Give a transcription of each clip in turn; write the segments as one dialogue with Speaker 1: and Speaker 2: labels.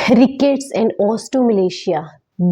Speaker 1: Rickets and ऑस्टियोमैलेशिया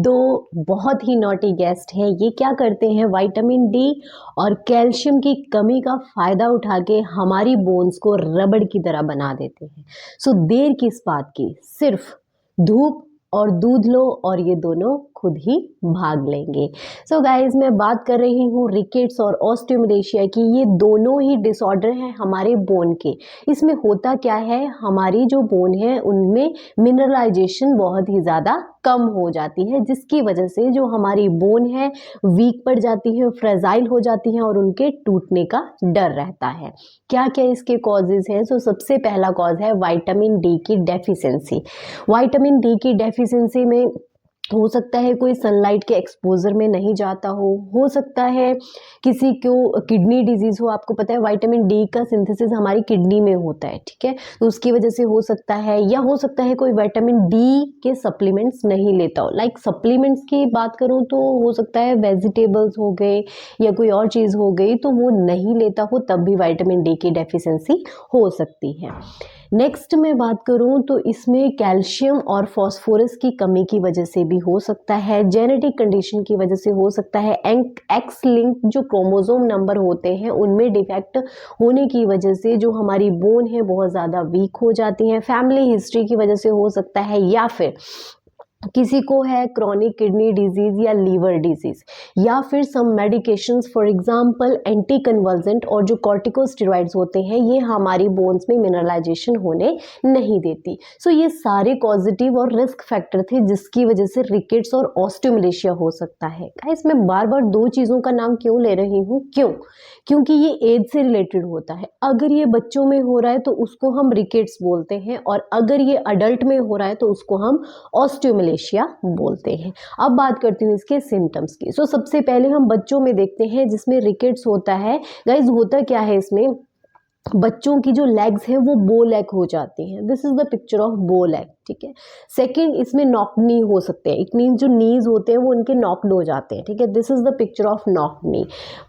Speaker 1: दो बहुत ही naughty guest हैं। ये क्या करते हैं, विटामिन डी और कैल्शियम की कमी का फ़ायदा उठा के हमारी बोन्स को रबड़ की तरह बना देते हैं। सो देर किस बात की, सिर्फ धूप और दूध लो और ये दोनों खुद ही भाग लेंगे। सो गाइज, मैं बात कर रही हूँ रिकेट्स और ऑस्टियोमैलेशिया की। ये दोनों ही डिसऑर्डर हैं हमारे बोन के। इसमें होता क्या है, हमारी जो बोन है उनमें मिनरलाइजेशन बहुत ही ज़्यादा कम हो जाती है, जिसकी वजह से जो हमारी बोन है वीक पड़ जाती है, फ्रेजाइल हो जाती है और उनके टूटने का डर रहता है। क्या क्या इसके कॉजेज़ हैं? सो सबसे पहला कॉज है विटामिन डी की डेफिशिएंसी। विटामिन डी की डेफिशिएंसी में हो सकता है कोई सनलाइट के एक्सपोजर में नहीं जाता हो सकता है किसी को किडनी डिजीज हो। आपको पता है विटामिन डी का सिंथेसिस हमारी किडनी में होता है, ठीक है, तो उसकी वजह से हो सकता है, या हो सकता है कोई विटामिन डी के सप्लीमेंट्स नहीं लेता हो। लाइक सप्लीमेंट्स की बात करूं तो हो सकता है वेजिटेबल्स हो गए या कोई और चीज़ हो गई तो वो नहीं लेता हो, तब भी विटामिन डी की डेफिशिएंसी हो सकती है। नेक्स्ट मैं बात करूं तो इसमें कैल्शियम और फॉस्फोरस की कमी की वजह से भी हो सकता है, जेनेटिक कंडीशन की वजह से हो सकता है, एक्स लिंक जो क्रोमोसोम नंबर होते हैं उनमें डिफेक्ट होने की वजह से जो हमारी बोन है बहुत ज़्यादा वीक हो जाती है, फैमिली हिस्ट्री की वजह से हो सकता है, या फिर किसी को है क्रॉनिक किडनी डिजीज या लीवर डिजीज, या फिर some medications for example anti convergent और जो कॉर्टिकोस्टेरॉइड्स होते हैं ये हमारी बोन्स में मिनरलाइजेशन होने नहीं देती। सो ये सारे पॉजिटिव और रिस्क फैक्टर थे जिसकी वजह से रिकेट्स और ऑस्टियोमैलेशिया हो सकता है। गाइस, मैं बार बार दो चीज़ों का नाम क्यों ले रही हूँ, क्योंकि ये एज से रिलेटेड होता है। अगर ये बच्चों में हो रहा है तो उसको हम रिकेट्स बोलते हैं, और अगर ये अडल्ट में हो रहा है तो उसको हम ऑस्टियोमैलेशिया बोलते हैं। अब बात करती हूँ इसके सिम्टम्स की। सो सबसे पहले हम बच्चों में देखते हैं जिसमें रिकेट्स होता है। गाइज, होता क्या है, इसमें बच्चों की जो लेग्स हैं वो बो लेग हो जाती हैं। This is the picture of बो लेग, ठीक है। सेकंड, इसमें नॉक नी हो सकते हैं। इट मीन जो नीज होते हैं वो उनके नॉक्ड हो जाते हैं, ठीक है। This is the picture of knock knee.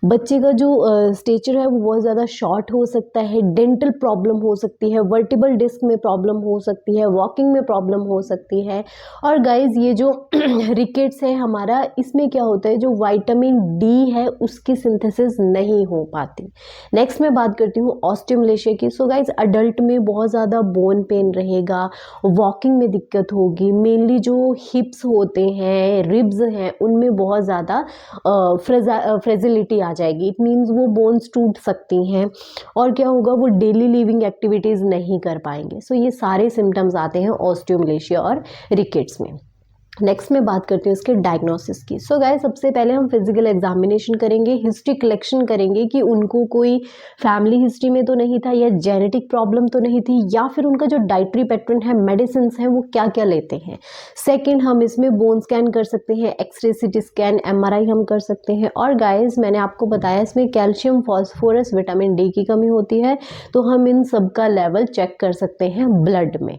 Speaker 1: बच्चे का जो स्टेचर है वो बहुत ज़्यादा शॉर्ट हो सकता है, डेंटल प्रॉब्लम हो सकती है, वर्टिबल डिस्क में प्रॉब्लम हो सकती है, वॉकिंग में प्रॉब्लम हो सकती है। और गाइज, ये जो रिकेट्स है हमारा, इसमें क्या होता है, जो विटामिन डी है उसकी सिंथेसिस नहीं हो पाती। नेक्स्ट मैं बात करती हूँ ऑस्टियोमैलेशिया की। सो गाइज, अडल्ट में बहुत ज़्यादा बोन पेन रहेगा, वॉकिंग में दिक्कत होगी, मेनली जो हिप्स होते हैं, रिब्स हैं, उनमें बहुत ज़्यादा फ्रेजिलिटी आ जाएगी। इट मीन्स वो बोन्स टूट सकती हैं, और क्या होगा, वो डेली लिविंग एक्टिविटीज़ नहीं कर पाएंगे। सो ये सारे सिम्टम्स आते हैं ऑस्टियोमैलेशिया और रिकेट्स में। नेक्स्ट मैं बात करती हूँ इसके डायग्नोसिस की। सो गाइस, सबसे पहले हम फिजिकल एग्जामिनेशन करेंगे, हिस्ट्री कलेक्शन करेंगे कि उनको कोई फैमिली हिस्ट्री में तो नहीं था, या जेनेटिक प्रॉब्लम तो नहीं थी, या फिर उनका जो डाइटरी पैटर्न है, मेडिसिन हैं, वो क्या क्या लेते हैं। सेकेंड, हम इसमें बोन स्कैन कर सकते हैं, एक्सरे, सिटी स्कैन, MRI हम कर सकते हैं। और गाइस, मैंने आपको बताया इसमें कैल्शियम, फॉस्फोरस, विटामिन डी की कमी होती है, तो हम इन सब का लेवल चेक कर सकते हैं ब्लड में।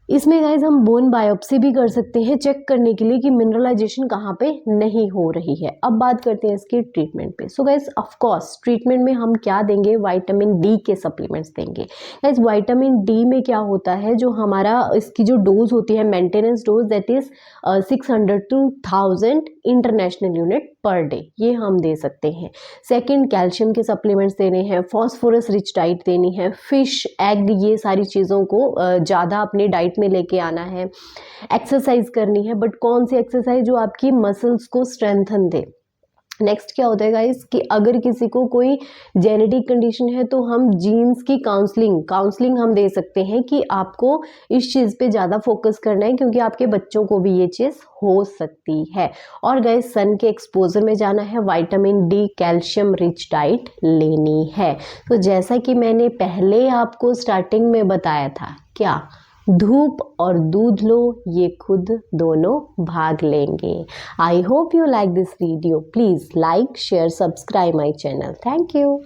Speaker 1: इसमें गाइज हम बोन बायोप्सी भी कर सकते हैं चेक करने के लिए कि मिनरलाइजेशन कहाँ पे नहीं हो रही है। अब बात करते हैं इसके ट्रीटमेंट पे। So guys, of course treatment में हम क्या देंगे, विटामिन डी के सप्लीमेंट्स देंगे। गाइज, विटामिन डी में क्या होता है, जो हमारा इसकी जो डोज होती है, maintenance dose, that is 600 to 1000 international unit per day, ये हम दे सकते हैं। सेकेंड, कैल्शियम के सप्लीमेंट्स देने हैं, फॉस्फोरस रिच डाइट देनी है, फिश, एग, ये सारी चीज़ों को ज़्यादा अपनी डाइट में लेके आना है। एक्सरसाइज करनी है, बट कौन सी एक्सरसाइज, जो आपकी मसल्स को स्ट्रेंथन दे। नेक्स्ट क्या होता है गाइस, कि अगर किसी को कोई जेनेटिक कंडीशन है तो हम जीन्स की काउंसलिंग हम दे सकते हैं कि आपको इस चीज़ पे ज़्यादा फोकस करना है, क्योंकि आपके बच्चों को भी ये चीज़ हो सकती है। और गाइस, सन के एक्सपोजर में जाना है, vitamin D, calcium rich diet लेनी है। तो जैसा कि मैंने पहले आपको स्टार्टिंग में बताया था, क्या, धूप और दूध लो, ये खुद दोनों भाग लेंगे। I hope you like this video. Please like, share, subscribe my channel. Thank you.